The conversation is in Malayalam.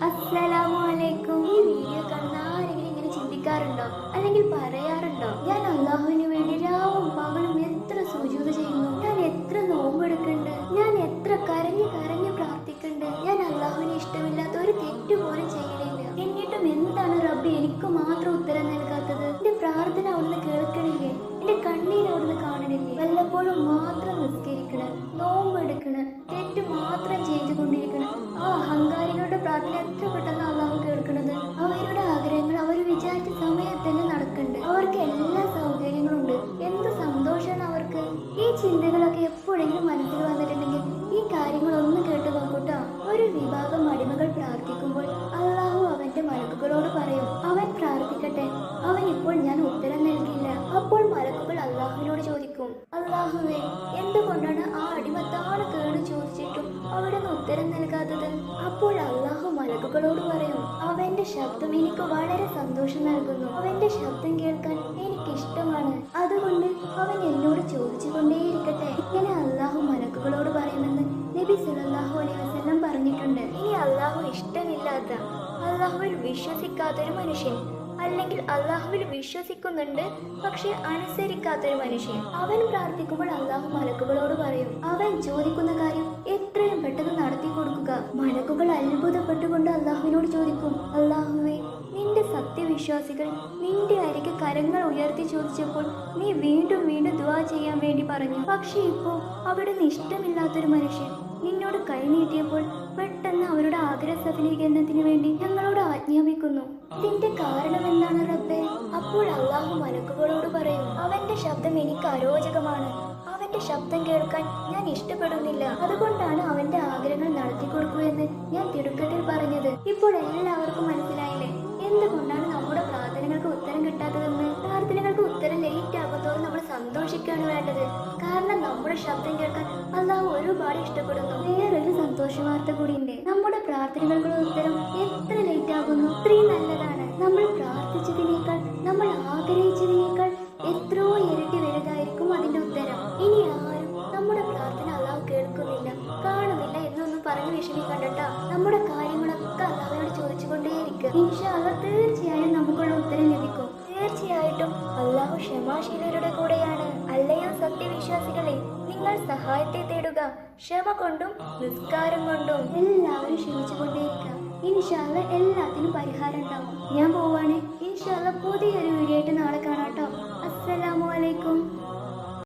അസ്സലാമു അലൈക്കും. ഈ വീഡിയോ കാണുന്ന ആരെങ്കിലും ഇങ്ങനെ ചിന്തിക്കാറുണ്ടോ, അല്ലെങ്കിൽ പറയാറുണ്ടോ, ഞാൻ അള്ളാഹുവിന് വേണ്ടി രാവും പകലും എത്ര സുജൂദ് ചെയ്യുന്നു, ഞാൻ എത്ര നോമ്പെടുക്കുന്നുണ്ട്, ഞാൻ എത്ര കരഞ്ഞ് കരഞ്ഞ് പ്രാർത്ഥിക്കുന്നുണ്ട്, ഞാൻ അള്ളാഹുവിന് ഇഷ്ടമില്ലാത്ത ഒരു തെറ്റ് പോലും ചെയ്യണില്ല, എന്നിട്ടും എന്താണ് റബ്ബ് എനിക്ക് മാത്രം ഉത്തരം നൽകാത്തത്? എന്റെ പ്രാർത്ഥന അവിടുന്ന് കേൾക്കണില്ലേ? എന്റെ കണ്ണീര് അവിടുന്ന് കാണണില്ലേ? വല്ലപ്പോഴും മാത്രം നിസ്കരിക്കണം, നോമ്പെടുക്കണം, തെറ്റ് മാത്രം ചെയ്തുകൊണ്ടിരിക്കണം. ആ അഹങ്കാരികളുടെ പ്രാർത്ഥന എത്ര പെട്ടെന്ന് അള്ളാഹു കേൾക്കുന്നത്. അവരുടെ ആഗ്രഹങ്ങൾ അവർ വിചാരിച്ച സമയത്ത് തന്നെ നടക്കുന്നുണ്ട്. അവർക്ക് എല്ലാ സൗകര്യങ്ങളും ഉണ്ട്. എന്ത് സന്തോഷമാണ് അവർക്ക്. ഈ ചിന്തകളൊക്കെ എപ്പോഴെങ്കിലും മനസ്സിൽ വന്നിട്ടുണ്ടെങ്കിൽ ഈ കാര്യങ്ങളൊന്ന് കേട്ട് നോക്കൂട്ടോ. ഒരു വിഭാഗം അടിമകൾ പ്രാർത്ഥിക്കുമ്പോൾ അള്ളാഹു അവന്റെ മലക്കുകളോട് പറയും, അവൻ പ്രാർത്ഥിക്കട്ടെ, അവൻ ഇപ്പോൾ ഞാൻ ഉത്തരം നൽകില്ല. അപ്പോൾ മലക്കുകൾ അള്ളാഹുവിനോട് ചോദിക്കും, അള്ളാഹുവേ, എന്തുകൊണ്ടാണ് ആ അടിമത്താണ് കേട് ചോദിച്ചിട്ടും അവിടുന്ന് ഉത്തരം നൽകാത്തത്? അപ്പോൾ അള്ളാഹു മലക്കുകളോട് പറയും, അവന്റെ ശബ്ദം എനിക്ക് വളരെ സന്തോഷം നൽകുന്നു, അവന്റെ ശബ്ദം കേൾക്കാൻ എനിക്ക് ഇഷ്ടമാണ്, അതുകൊണ്ട് അവൻ എന്നോട് ചോദിച്ചു കൊണ്ടേയിരിക്കട്ടെ. ഇങ്ങനെ അള്ളാഹു മലക്കുകളോട് പറയുമെന്ന് നബി സല്ലല്ലാഹു അലൈഹി വസല്ലം പറഞ്ഞിട്ടുണ്ട്. ഇനി അള്ളാഹു ഇഷ്ടമില്ലാത്ത, അള്ളാഹുവിൽ വിശ്വസിക്കാത്തൊരു മനുഷ്യൻ, അല്ലെങ്കിൽ അള്ളാഹുവിൽ വിശ്വസിക്കുന്നുണ്ട് പക്ഷെ അനുസരിക്കാത്തൊരു മനുഷ്യൻ, അവൻ പ്രാർത്ഥിക്കുമ്പോൾ അള്ളാഹു മലക്കുകളോട് പറയും, അവൻ ചോദിക്കുന്ന കാര്യം എത്രയും പെട്ടെന്ന് നടത്തി കൊടുക്കുക. മലക്കുകൾ അത്ഭുതപ്പെട്ടുകൊണ്ട് അള്ളാഹുവിനോട് ചോദിക്കും, അള്ളാഹുവേ, നിന്റെ സത്യവിശ്വാസികൾ നിന്റെ അരികെ കരങ്ങൾ ഉയർത്തി ചോദിച്ചപ്പോൾ നീ വീണ്ടും വീണ്ടും ദുആ ചെയ്യാൻ വേണ്ടി പറഞ്ഞു, പക്ഷെ ഇപ്പോ അവിടുന്ന് ഇഷ്ടമില്ലാത്തൊരു മനുഷ്യൻ നിന്നോട് കൈനീട്ടിയപ്പോൾ പെട്ടെന്ന് അവരുടെ ആഗ്രഹ സഫലീകരണത്തിന് വേണ്ടി ഞങ്ങളോട് ആജ്ഞാപിക്കുന്നു. ഇതിന്റെ കാരണം എന്താണ് റബ്ബേ? അപ്പോൾ അള്ളാഹു മലക്കുകളോട് പറയും, അവന്റെ ശബ്ദം എനിക്ക് അരോചകമാണ്, അവന്റെ ശബ്ദം കേൾക്കാൻ ഞാൻ ഇഷ്ടപ്പെടുന്നില്ല, അതുകൊണ്ടാണ് അവന്റെ ആഗ്രഹങ്ങൾ നടത്തി കൊടുക്കൂ എന്ന് ഞാൻ തിടുക്കത്തിൽ പറഞ്ഞത്. ഇപ്പോൾ എല്ലാവർക്കും മനസ്സിലായില്ലേ എന്തുകൊണ്ടാണ് നമ്മുടെ പ്രാർത്ഥനകൾക്ക് ഉത്തരം കിട്ടാത്തതെന്ന്? പ്രാർത്ഥനകൾക്ക് ഉത്തരം ലേറ്റ് ആകുന്നതോറും നമ്മൾ സന്തോഷിക്കുകയാണ് വേണ്ടത്. കാരണം നമ്മുടെ ശബ്ദം കേൾക്കാൻ അള്ളാഹു ഒരുപാട് ഇഷ്ടപ്പെടുന്നു. വേറൊരു സന്തോഷ വാർത്ത കൂടിയുണ്ട്. നമ്മുടെ പ്രാർത്ഥനകൾക്കുള്ള ഉത്തരം എത്ര ലേറ്റ് ആകുന്നു അത്രയും നല്ലതാണ്. നമ്മൾ പ്രാർത്ഥിച്ചതിനേക്കാൾ, നമ്മൾ ആഗ്രഹിച്ചതിനേക്കാൾ എത്രയോ ഇരട്ടി വലുതായിരിക്കും അതിന്റെ ഉത്തരം. ഇനി ആരും നമ്മുടെ പ്രാർത്ഥന അള്ളാഹു കേൾക്കുന്നില്ല, കാണുന്നില്ല എന്നൊന്നും പറഞ്ഞ് വിഷമിക്കണ്ടട്ടോ. നമ്മുടെ കാര്യങ്ങളൊക്കെ അള്ളാഹുവിനോട് ചോദിച്ചുകൊണ്ടേയിരിക്കുക. ഇൻഷാ അല്ലാഹ് തീർച്ചയായും നമുക്കുള്ള ഉത്തരം ലഭിക്കും. തീർച്ചയായിട്ടും അള്ളാഹു ക്ഷമാശീലരുടെ കൂടെയാണ്. അല്ലയോ സത്യവിശ്വാസികളെ, നിങ്ങൾ സഹായത്തെ തേടുക, ക്ഷമ കൊണ്ടും നിസ്കാരം കൊണ്ടും. എല്ലാവരും ക്ഷമിച്ചുകൊണ്ടേയിരിക്കുക. ഇൻഷാ അല്ലാഹ് എല്ലാത്തിനും പരിഹാരം ഉണ്ടാവും. ഞാൻ പോവാണ്. ഇൻഷാ അല്ലാഹ് പുതിയൊരു വീഡിയോ ആയിട്ട് നാളെ കാണാട്ടോ. അസ്സലാമു അലൈക്കും.